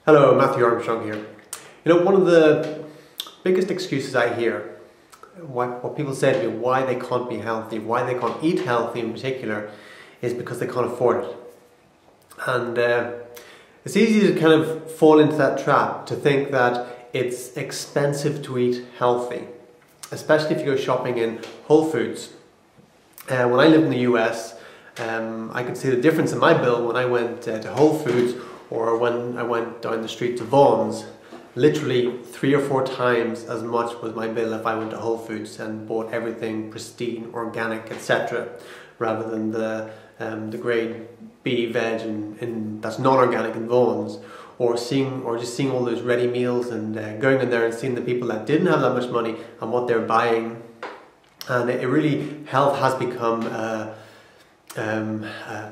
Hello, Matthew Armstrong here. You know, one of the biggest excuses I hear, what people say to me, why they can't be healthy, why they can't eat healthy in particular, is because they can't afford it. And it's easy to kind of fall into that trap, to think that it's expensive to eat healthy, especially if you go shopping in Whole Foods. When I lived in the US, I could see the difference in my bill when I went to Whole Foods or when I went down the street to Vaughn's. Literally 3 or 4 times as much was my bill if I went to Whole Foods and bought everything pristine, organic, etc., rather than the grade B veg and that's non-organic in Vaughn's, or just seeing all those ready meals and going in there and seeing the people that didn't have that much money and what they're buying. And it really, health has become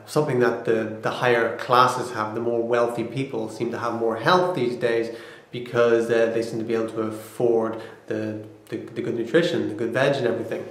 something that the higher classes have. The more wealthy people seem to have more health these days because they seem to be able to afford the good nutrition, the good veg and everything.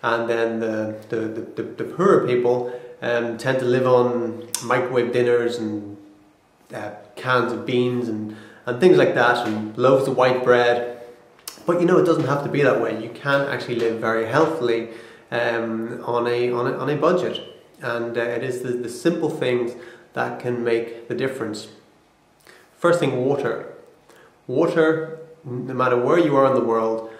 And then the poorer people tend to live on microwave dinners and cans of beans and things like that, and loaves of white bread. But you know, it doesn't have to be that way. You can actually live very healthily on a budget. And it is the simple things that can make the difference. First thing, water. Water, no matter where you are in the world,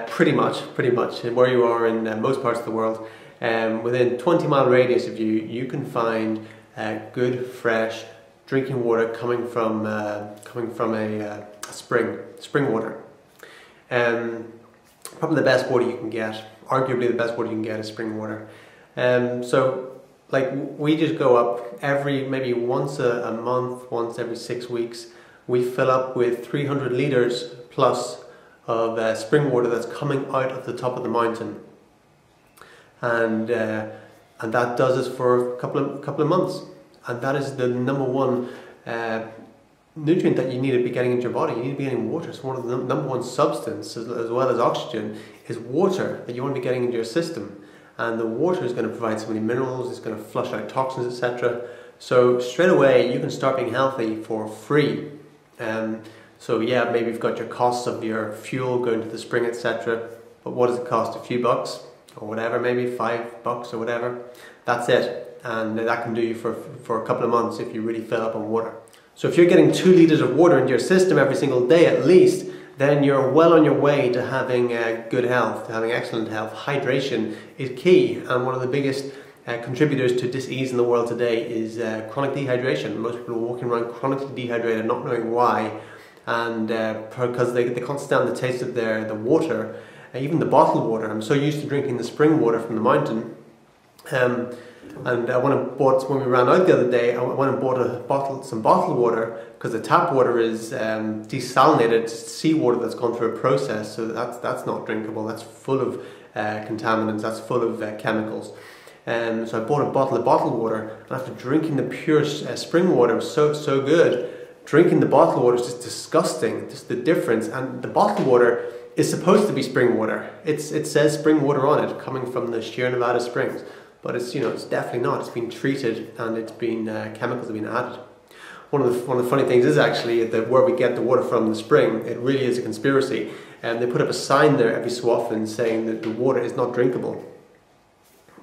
pretty much where you are in most parts of the world, within 20-mile radius of you, you can find good, fresh drinking water coming from a spring water. Probably the best water you can get. Arguably the best water you can get is spring water. So like, we just go up maybe once a month, once every 6 weeks, we fill up with 300 litres plus of spring water that's coming out of the top of the mountain. And that does us for a couple of months. And that is the number one nutrient that you need to be getting into your body. You need to be getting water. So one of the number one substance, as well as oxygen, is water that you want to be getting into your system. And the water is going to provide so many minerals, it's going to flush out toxins, etc. So straight away you can start being healthy for free. So yeah, maybe you've got your costs of your fuel going to the spring, etc. But what does it cost? A few bucks or whatever, maybe $5 or whatever. That's it. And that can do you for a couple of months if you really fill up on water. So if you're getting 2 litres of water into your system every single day at least, then you're well on your way to having good health, to having excellent health. Hydration is key, and one of the biggest contributors to dis-ease in the world today is chronic dehydration. Most people are walking around chronically dehydrated, not knowing why, and because they can't stand the taste of the water, even the bottled water. I'm so used to drinking the spring water from the mountain. And when we ran out the other day, I went and bought some bottled water, because the tap water is desalinated seawater that's gone through a process, so that's not drinkable. That's full of contaminants, that's full of chemicals. So I bought a bottle of bottled water, and after drinking the pure spring water, it was so good. Drinking the bottled water is just disgusting, just the difference. And the bottled water is supposed to be spring water. It says spring water on it, coming from the Sierra Nevada Springs. But it's definitely not. It's been treated, and it's been chemicals have been added. One of the funny things is actually that where we get the water from the spring, it really is a conspiracy. And they put up a sign there every so often saying that the water is not drinkable.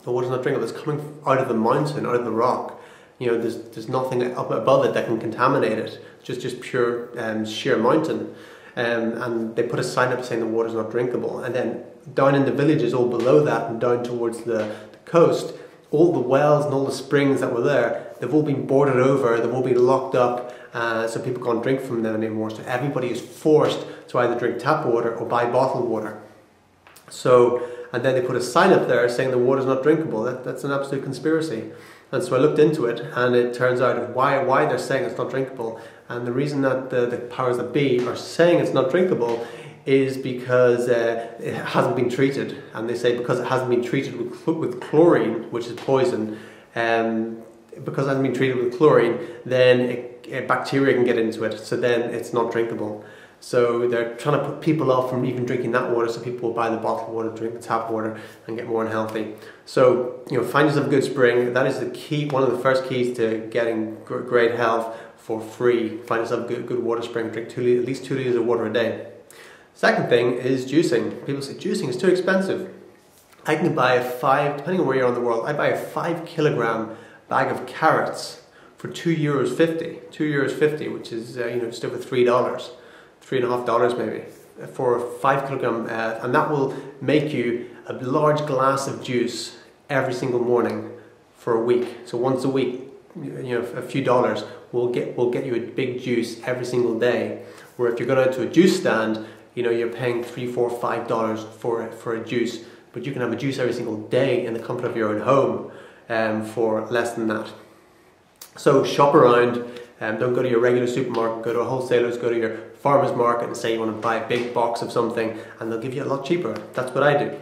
The water is not drinkable. It's coming out of the mountain, out of the rock. There's nothing up above it that can contaminate it. It's just pure sheer mountain. And they put a sign up saying the water is not drinkable. And then down in the villages, all below that, and down towards the coast, all the wells and all the springs that were there, they've all been boarded over, they've all been locked up, so people can't drink from them anymore. So everybody is forced to either drink tap water or buy bottled water. So, and then they put a sign up there saying the water is not drinkable. That's an absolute conspiracy. And so I looked into it, and it turns out why they're saying it's not drinkable. And the reason that the powers that be are saying it's not drinkable is because it hasn't been treated. And they say because it hasn't been treated with chlorine, which is poison, because it hasn't been treated with chlorine, then bacteria can get into it, so then it's not drinkable. So they're trying to put people off from even drinking that water, so people will buy the bottled water, drink the tap water, and get more unhealthy. So, find yourself a good spring. That is the key, one of the first keys to getting great health for free. Find yourself a good water spring. Drink at least 2 liters of water a day. Second thing is juicing. People say juicing is too expensive. I can buy depending on where you are in the world, I buy a 5 kilogram bag of carrots for €2.50. €2.50, which is just over $3. $3.50 maybe, for a 5 kilogram, and that will make you a large glass of juice every single morning for a week. So once a week, a few dollars will get you a big juice every single day. Where if you're going out to a juice stand, you're paying $3, $4, $5 for a juice, but you can have a juice every single day in the comfort of your own home for less than that. So shop around. Don't go to your regular supermarket, go to a wholesaler's, go to your farmer's market and say you want to buy a big box of something, and they'll give you a lot cheaper. That's what I do.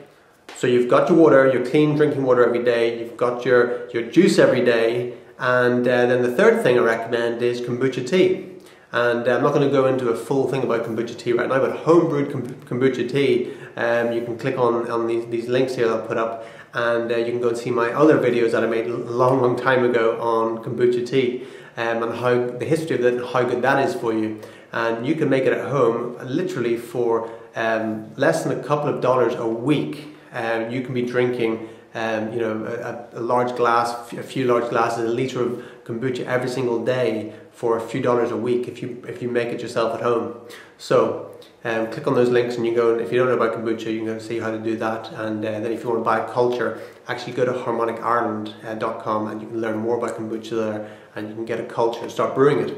So you've got your water, your clean drinking water every day, you've got your juice every day, and then the third thing I recommend is kombucha tea. And I'm not going to go into a full thing about kombucha tea right now, but homebrewed kombucha tea, you can click on these links here I'll put up, and you can go and see my other videos that I made a long time ago on kombucha tea. And how the history of it and how good that is for you. And you can make it at home literally for less than a couple of dollars a week. You can be drinking a large glass, a few large glasses, a litre of kombucha every single day for a few dollars a week if you make it yourself at home. So click on those links and you go, and if you don't know about kombucha, you can go and see how to do that. And then if you want to buy a culture, actually go to harmonicireland.com and you can learn more about kombucha there, and you can get a culture and start brewing it.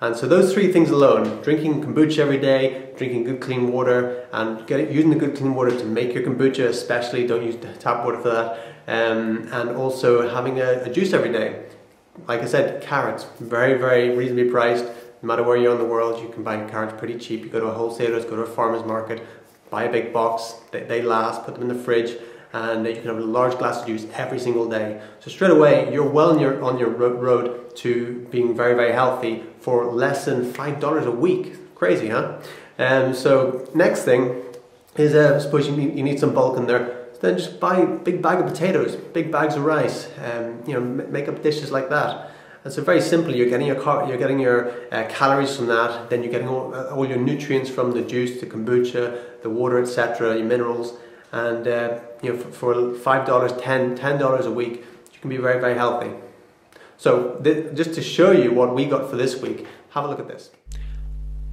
And so those three things alone, drinking kombucha every day, drinking good clean water, and using the good clean water to make your kombucha, especially don't use tap water for that, and also having a juice every day. Like I said, carrots, very reasonably priced. No matter where you are in the world, you can buy carrots pretty cheap. You go to a wholesaler's, go to a farmer's market, buy a big box, they last, put them in the fridge, and you can have a large glass of juice every single day. So straight away, you're well on your road to being very healthy for less than $5 a week. Crazy, huh? So next thing is, suppose you need some bulk in there. Then just buy a big bag of potatoes, big bags of rice, make up dishes like that. And so very simply, you're getting your calories from that, then you're getting all your nutrients from the juice, the kombucha, the water, etc., your minerals, and for $5, $10 a week, you can be very healthy. So just to show you what we got for this week, have a look at this.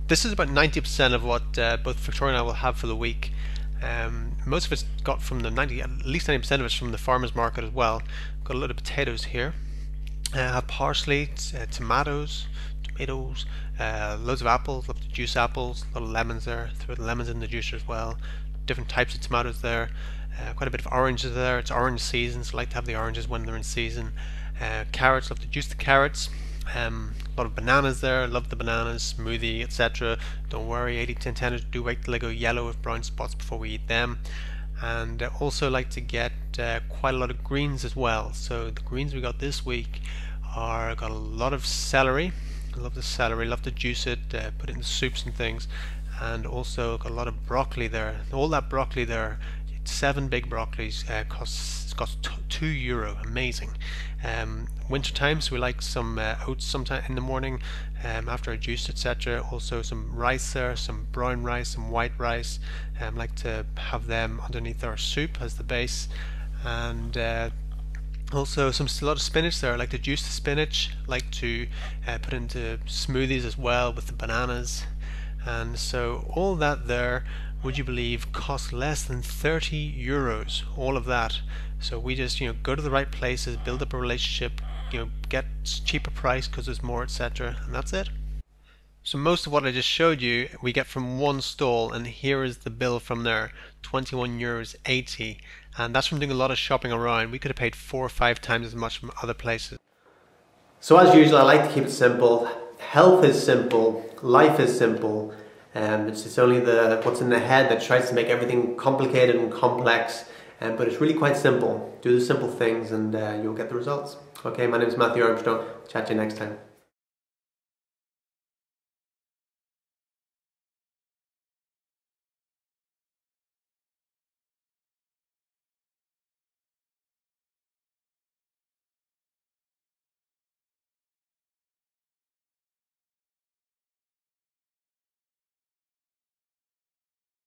This is about 90% of what both Victoria and I will have for the week. Most of it's got from at least 90% of it's from the farmer's market as well. Got a lot of potatoes here. Have parsley, tomatoes, loads of apples, love to juice apples, a lot of lemons there. Throw the lemons in the juicer as well. Different types of tomatoes there. Quite a bit of oranges there. It's orange season, so I like to have the oranges when they're in season. Carrots, love to juice the carrots. A lot of bananas there, love the bananas, smoothie, etc. Don't worry, 80-10 do wait till they go yellow with brown spots before we eat them. And also like to get quite a lot of greens as well. So the greens we got this week got a lot of celery. I love the celery, love to juice it, put it in soups and things. And also got a lot of broccoli there. All that broccoli there, 7 big broccolis, costs €2. Amazing. Winter time, so we like some oats sometime in the morning after a juice, etc. Also some rice there, some brown rice, some white rice. Like to have them underneath our soup as the base, and also a lot of spinach there. I like to juice the spinach, like to put into smoothies as well with the bananas. And so all that there, would you believe, costs less than €30, all of that. So we just go to the right places, build up a relationship, get cheaper price because there's more, etc., and that's it. So most of what I just showed you we get from one stall, and here is the bill from there, €21.80, and that's from doing a lot of shopping around. We could have paid 4 or 5 times as much from other places. So as usual, I like to keep it simple. Health is simple, life is simple. It's only what's in the head that tries to make everything complicated and complex, but it's really quite simple. Do the simple things and you'll get the results. Okay, my name is Matthew Armstrong. Chat to you next time.